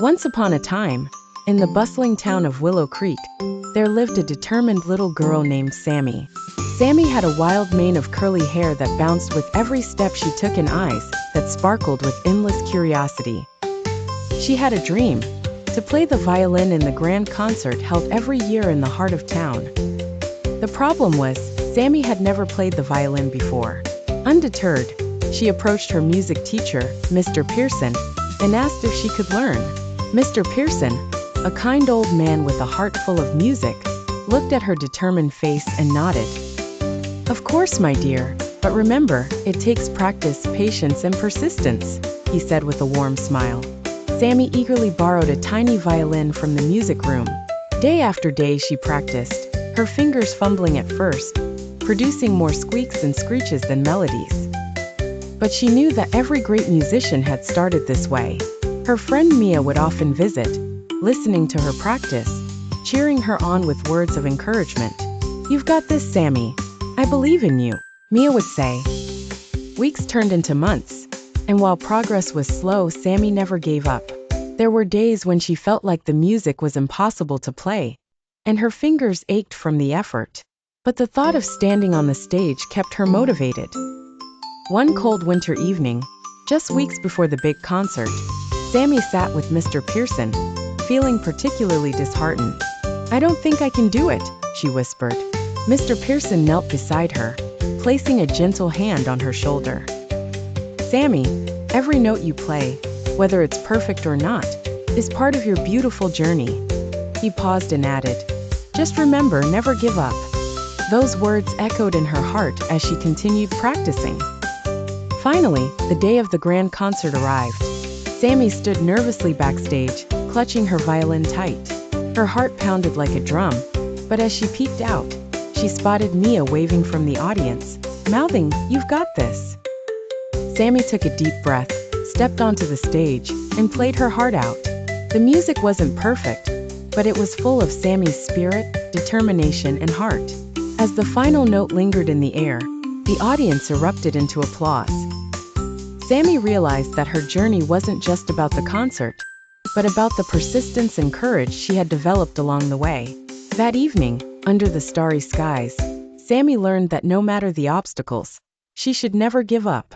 Once upon a time, in the bustling town of Willow Creek, there lived a determined little girl named Sammy. Sammy had a wild mane of curly hair that bounced with every step she took and eyes that sparkled with endless curiosity. She had a dream, to play the violin in the grand concert held every year in the heart of town. The problem was, Sammy had never played the violin before. Undeterred, she approached her music teacher, Mr. Pearson, and asked if she could learn. Mr. Pearson, a kind old man with a heart full of music, looked at her determined face and nodded. "Of course, my dear, but remember, it takes practice, patience, and persistence," he said with a warm smile. Sammy eagerly borrowed a tiny violin from the music room. Day after day she practiced, her fingers fumbling at first, producing more squeaks and screeches than melodies. But she knew that every great musician had started this way. Her friend Mia would often visit, listening to her practice, cheering her on with words of encouragement. "You've got this, Sammy. I believe in you," Mia would say. Weeks turned into months, and while progress was slow, Sammy never gave up. There were days when she felt like the music was impossible to play, and her fingers ached from the effort. But the thought of standing on the stage kept her motivated. One cold winter evening, just weeks before the big concert, Sammy sat with Mr. Pearson, feeling particularly disheartened. "I don't think I can do it," she whispered. Mr. Pearson knelt beside her, placing a gentle hand on her shoulder. "Sammy, every note you play, whether it's perfect or not, is part of your beautiful journey." He paused and added, "Just remember, never give up." Those words echoed in her heart as she continued practicing. Finally, the day of the grand concert arrived. Sammy stood nervously backstage, clutching her violin tight. Her heart pounded like a drum, but as she peeked out, she spotted Mia waving from the audience, mouthing, "You've got this." Sammy took a deep breath, stepped onto the stage, and played her heart out. The music wasn't perfect, but it was full of Sammy's spirit, determination, and heart. As the final note lingered in the air, the audience erupted into applause. Sammy realized that her journey wasn't just about the concert, but about the persistence and courage she had developed along the way. That evening, under the starry skies, Sammy learned that no matter the obstacles, she should never give up.